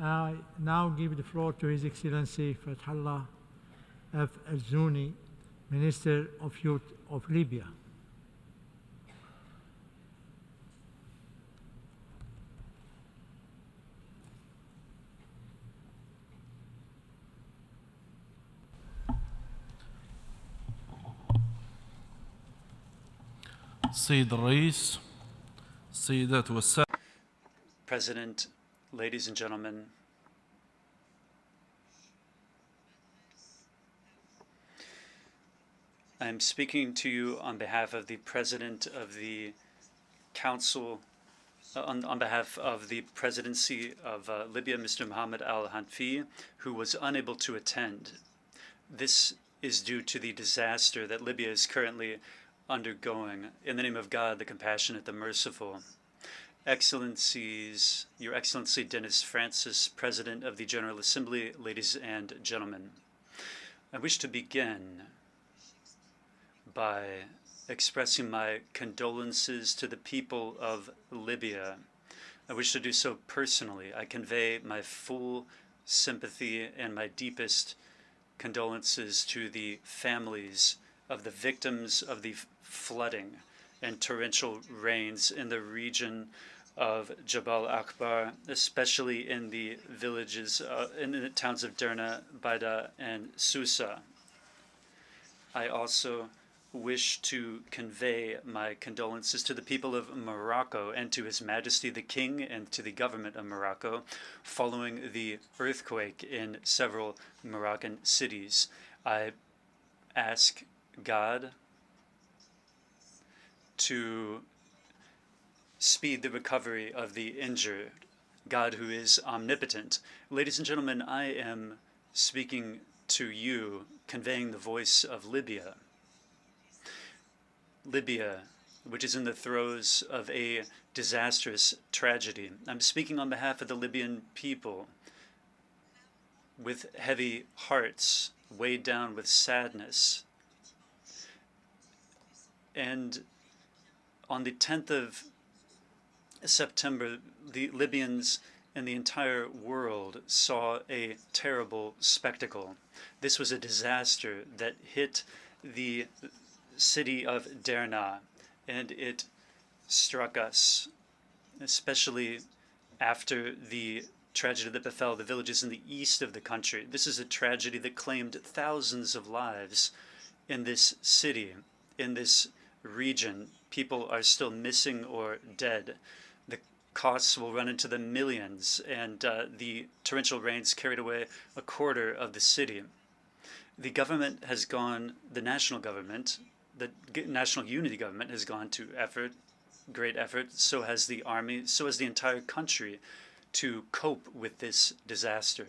I now give the floor to His Excellency Fatalla AF Elzuni, Minister of Youth of Libya. السيد الرئيس السيدات والسادة. President, ladies and gentlemen, I am speaking to you on behalf of the President of the Council, on behalf of the Presidency of Libya, Mr. Mohammed al-Hanfi, who was unable to attend. This is due to the disaster that Libya is currently undergoing. In the name of God, the compassionate, the merciful. Excellencies, Your Excellency Dennis Francis, President of the General Assembly, ladies and gentlemen, I wish to begin by expressing my condolences to the people of Libya. I wish to do so personally. I convey my full sympathy and my deepest condolences to the families of the victims of the flooding and torrential rains in the region of Jabal Akbar, especially in the villages, in the towns of Derna, Baida, and Susa. I also wish to convey my condolences to the people of Morocco and to His Majesty the King and to the government of Morocco following the earthquake in several Moroccan cities. I ask God to speed the recovery of the injured, God who is omnipotent. Ladies and gentlemen, I am speaking to you, conveying the voice of Libya. Libya, which is in the throes of a disastrous tragedy. I'm speaking on behalf of the Libyan people with heavy hearts, weighed down with sadness. And on the 10th of September, the Libyans and the entire world saw a terrible spectacle. This was a disaster that hit the city of Derna, and it struck us, especially after the tragedy that befell the villages in the east of the country. This is a tragedy that claimed thousands of lives in this city, in this region. People are still missing or dead. The costs will run into the millions, and the torrential rains carried away a quarter of the city. The government has gone, the national government, the national unity government has gone to great effort, so has the army, so has the entire country, to cope with this disaster,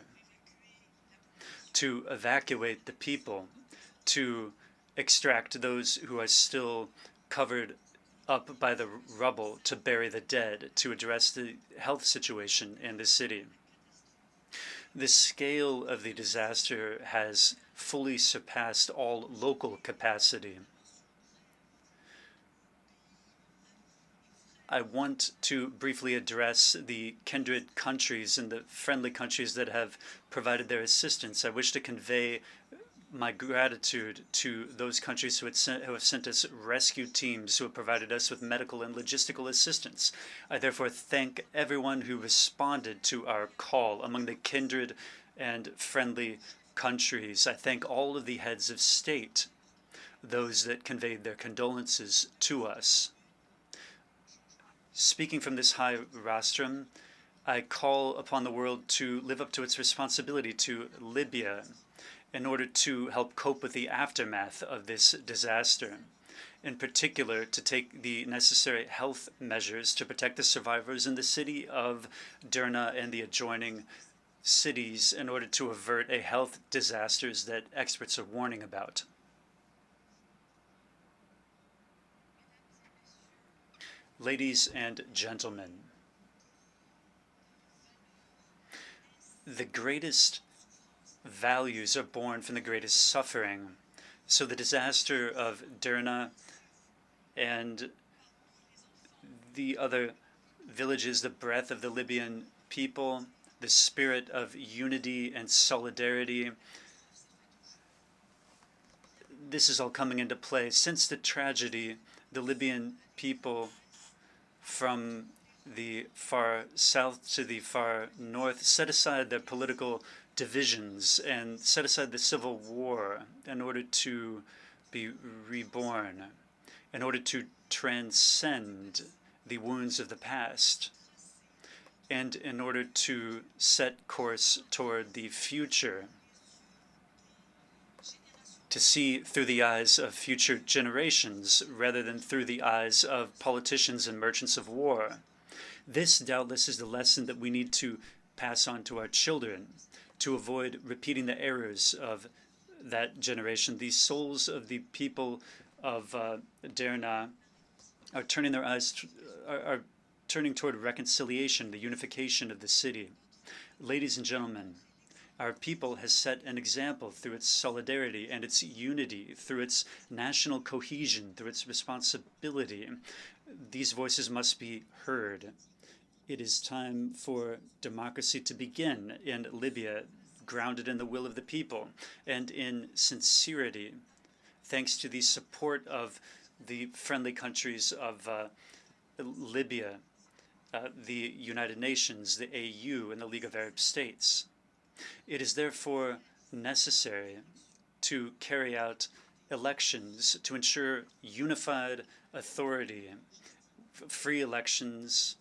to evacuate the people, to extract those who are still covered up by the rubble, to bury the dead, to address the health situation in the city. The scale of the disaster has fully surpassed all local capacity. I want to briefly address the kindred countries and the friendly countries that have provided their assistance. I wish to convey my gratitude to those countries who have sent us rescue teams, who have provided us with medical and logistical assistance. I therefore thank everyone who responded to our call among the kindred and friendly countries. I thank all of the heads of state, those that conveyed their condolences to us. Speaking from this high rostrum, I call upon the world to live up to its responsibility to Libya in order to help cope with the aftermath of this disaster. In particular, to take the necessary health measures to protect the survivors in the city of Derna and the adjoining cities in order to avert a health disasters that experts are warning about. Ladies and gentlemen, the greatest values are born from the greatest suffering. So the disaster of Derna and the other villages, the breath of the Libyan people, the spirit of unity and solidarity. This is all coming into play. Since the tragedy, the Libyan people from the far south to the far north set aside their political divisions and set aside the civil war in order to be reborn, in order to transcend the wounds of the past, and in order to set course toward the future, to see through the eyes of future generations rather than through the eyes of politicians and merchants of war. This doubtless is the lesson that we need to pass on to our children to avoid repeating the errors of that generation. The souls of the people of Derna are turning their eyes, are turning toward reconciliation, the unification of the city. Ladies and gentlemen, our people has set an example through its solidarity and its unity, through its national cohesion, through its responsibility. These voices must be heard. It is time for democracy to begin in Libya, grounded in the will of the people and in sincerity, thanks to the support of the friendly countries of Libya, the United Nations, the AU, and the League of Arab States. It is therefore necessary to carry out elections to ensure unified authority, free elections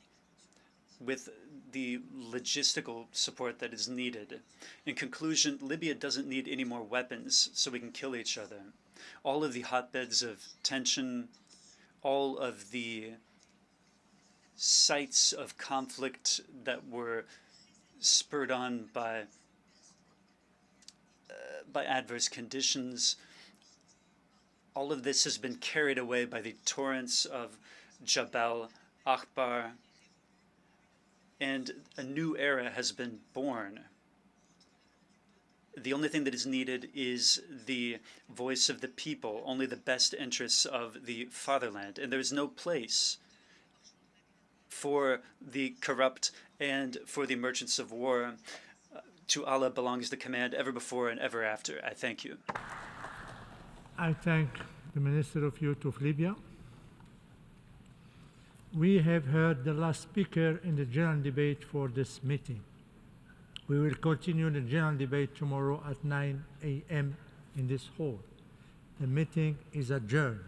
with the logistical support that is needed. In conclusion, Libya doesn't need any more weapons so we can kill each other. All of the hotbeds of tension, all of the sites of conflict that were spurred on by adverse conditions, all of this has been carried away by the torrents of Jabal Akbar, and a new era has been born. The only thing that is needed is the voice of the people, only the best interests of the fatherland. And there is no place for the corrupt and for the merchants of war. To Allah belongs the command ever before and ever after. I thank you. I thank the Minister of Youth of Libya. We have heard the last speaker in the general debate for this meeting. We will continue the general debate tomorrow at 9 a.m. in this hall. The meeting is adjourned.